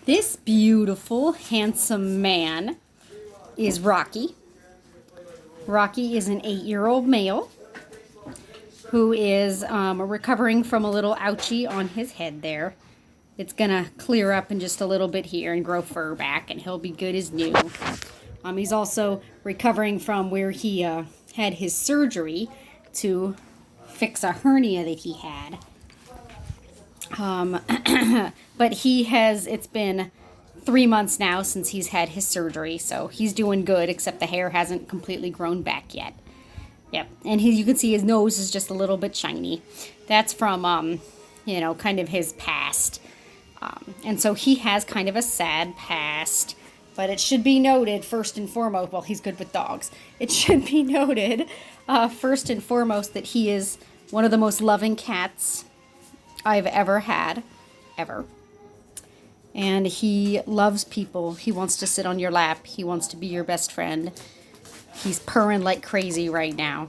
This beautiful, handsome man is Rocky. Rocky is an 8-year-old male who is recovering from a little ouchie on his head there. It's gonna clear up in just a little bit here and grow fur back, and he'll be good as new. He's also recovering from where he had his surgery to fix a hernia that he had. But it's been 3 months now since he's had his surgery, so he's doing good, except the hair hasn't completely grown back yet. Yep, and you can see his nose is just a little bit shiny. That's from, kind of his past. And so he has kind of a sad past, but it should be noted first and foremost, well, he's good with dogs. It should be noted first and foremost that he is one of the most loving cats I've ever had, ever. And he loves people. He wants to sit on your lap. He wants to be your best friend. He's purring like crazy right now.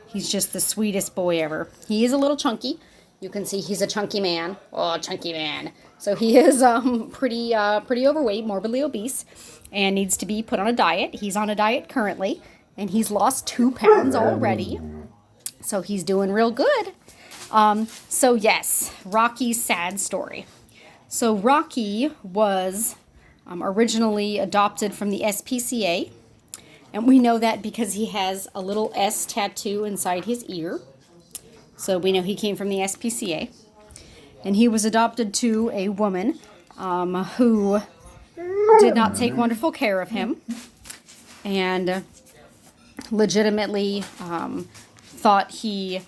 He's just the sweetest boy ever. He is a little chunky. You can see he's a chunky man. Oh, chunky man. So he is pretty overweight, morbidly obese, and needs to be put on a diet. He's on a diet currently, and he's lost 2 pounds already. So he's doing real good. So yes, Rocky's sad story. So Rocky was originally adopted from the SPCA, and we know that because he has a little S tattoo inside his ear. So we know he came from the SPCA. And he was adopted to a woman who did not take wonderful care of him and legitimately thought he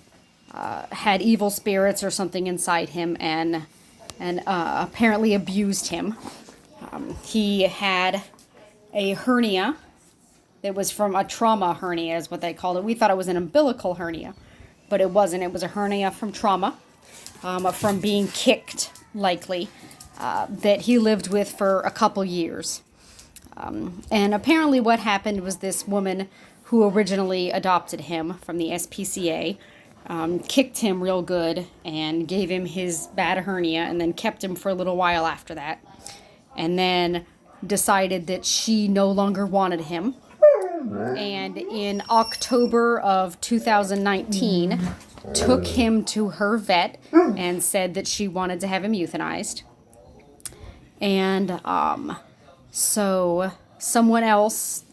had evil spirits or something inside him and apparently abused him. He had a hernia that was from a trauma hernia is what they called it. We thought it was an umbilical hernia, but it wasn't. It was a hernia from trauma, from being kicked, likely, that he lived with for a couple years. And apparently what happened was this woman who originally adopted him from the SPCA kicked him real good and gave him his bad hernia and then kept him for a little while after that. And then decided that she no longer wanted him. And in October of 2019, took him to her vet and said that she wanted to have him euthanized. And so someone else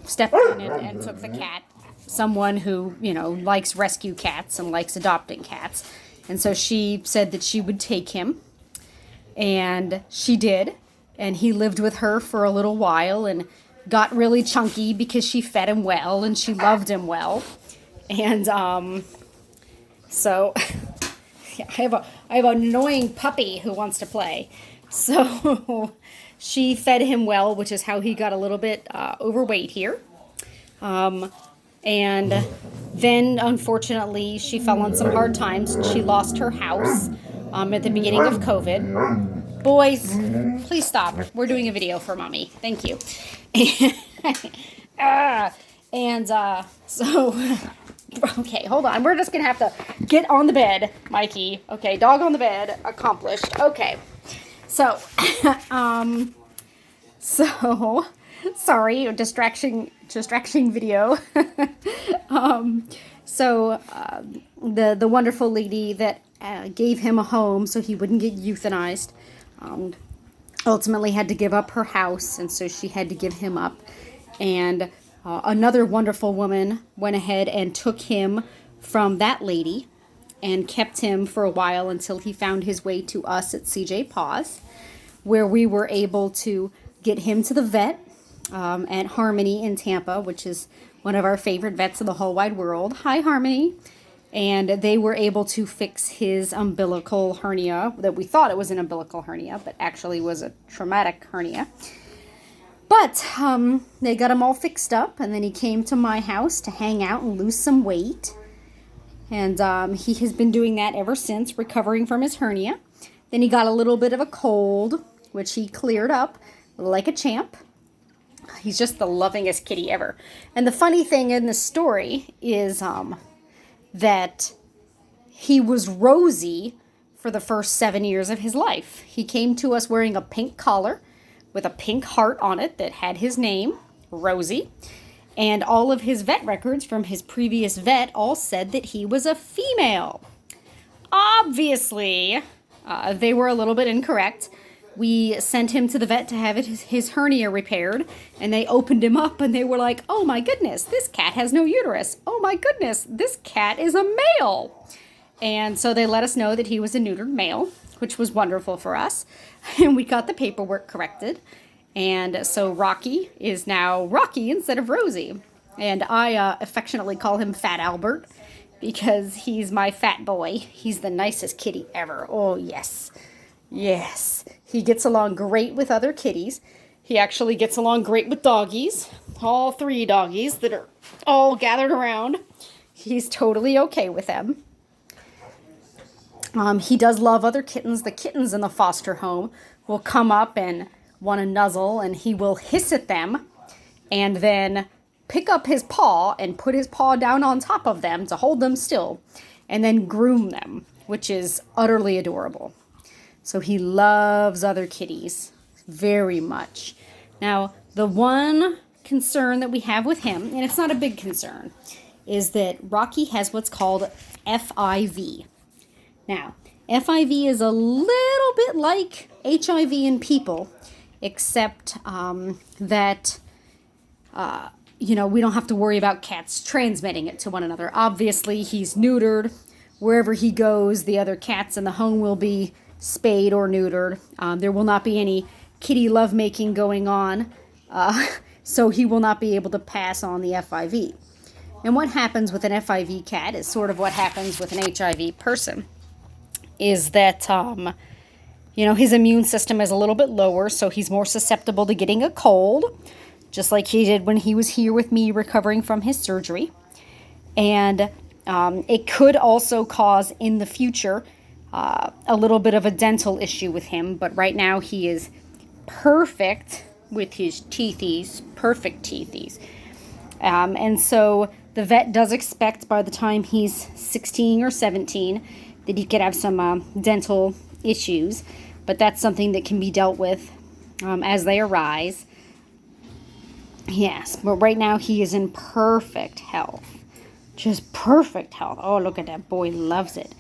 stepped in and took the cat. Someone who, likes rescue cats and likes adopting cats. And so she said that she would take him. And she did. And he lived with her for a little while and got really chunky because she fed him well and she loved him well. And so yeah, I have an annoying puppy who wants to play. So she fed him well, which is how he got a little bit overweight here. And then, unfortunately, she fell on some hard times. She lost her house at the beginning of COVID. Boys, please stop. We're doing a video for Mommy. Thank you. So, okay, hold on. We're just going to have to get on the bed, Mikey. Okay, dog on the bed. Accomplished. Okay. So, sorry, distraction video. The wonderful lady that gave him a home so he wouldn't get euthanized ultimately had to give up her house, and so she had to give him up. And another wonderful woman went ahead and took him from that lady and kept him for a while until he found his way to us at CJPaws, where we were able to get him to the vet at Harmony in Tampa, which is one of our favorite vets in the whole wide world. Hi, Harmony. And they were able to fix his umbilical hernia, that we thought it was an umbilical hernia, but actually was a traumatic hernia. But they got him all fixed up, and then he came to my house to hang out and lose some weight. And he has been doing that ever since, recovering from his hernia. Then he got a little bit of a cold, which he cleared up like a champ. He's just the lovingest kitty ever. And the funny thing in the story is that he was rosy for the first 7 years of his life. He came to us wearing a pink collar with a pink heart on it that had his name, Rosie. And all of his vet records from his previous vet all said that he was a female. Obviously, they were a little bit incorrect. We sent him to the vet to have his hernia repaired, and they opened him up and they were like, oh my goodness, this cat has no uterus. Oh my goodness, this cat is a male. And so they let us know that he was a neutered male, which was wonderful for us. And we got the paperwork corrected. And so Rocky is now Rocky instead of Rosie. And I affectionately call him Fat Albert because he's my fat boy. He's the nicest kitty ever. Oh, yes. Yes. He gets along great with other kitties. He actually gets along great with doggies. All 3 doggies that are all gathered around. He's totally okay with them. He does love other kittens. The kittens in the foster home will come up and want to nuzzle, and he will hiss at them and then pick up his paw and put his paw down on top of them to hold them still and then groom them, which is utterly adorable. So he loves other kitties very much. Now, the one concern that we have with him, and it's not a big concern, is that Rocky has what's called FIV. Now, FIV is a little bit like HIV in people, except that, we don't have to worry about cats transmitting it to one another. Obviously, he's neutered. Wherever he goes, the other cats in the home will be spayed or neutered. There will not be any kitty lovemaking going on, so he will not be able to pass on the FIV. And what happens with an FIV cat is sort of what happens with an HIV person, is that, his immune system is a little bit lower, so he's more susceptible to getting a cold, just like he did when he was here with me recovering from his surgery. And it could also cause in the future a little bit of a dental issue with him, but right now he is perfect with his teethies, perfect teethies. And so the vet does expect by the time he's 16 or 17 that he could have some dental issues, but that's something that can be dealt with as they arise. Yes, but right now he is in perfect health. Just perfect health. Oh, look at that boy, loves it.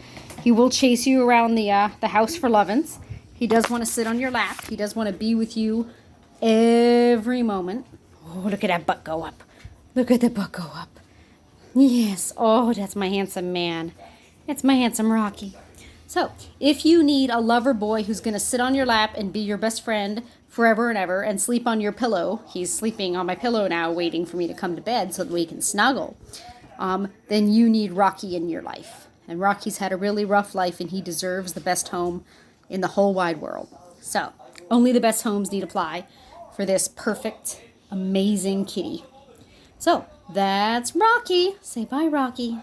He will chase you around the house for lovin's. He does want to sit on your lap. He does want to be with you every moment. Oh, look at that butt go up. Look at the butt go up. Yes. Oh, that's my handsome man. That's my handsome Rocky. So, if you need a lover boy who's going to sit on your lap and be your best friend forever and ever and sleep on your pillow, he's sleeping on my pillow now waiting for me to come to bed so that we can snuggle, then you need Rocky in your life. And Rocky's had a really rough life and he deserves the best home in the whole wide world. So, only the best homes need apply for this perfect, amazing kitty. So, that's Rocky. Say bye, Rocky.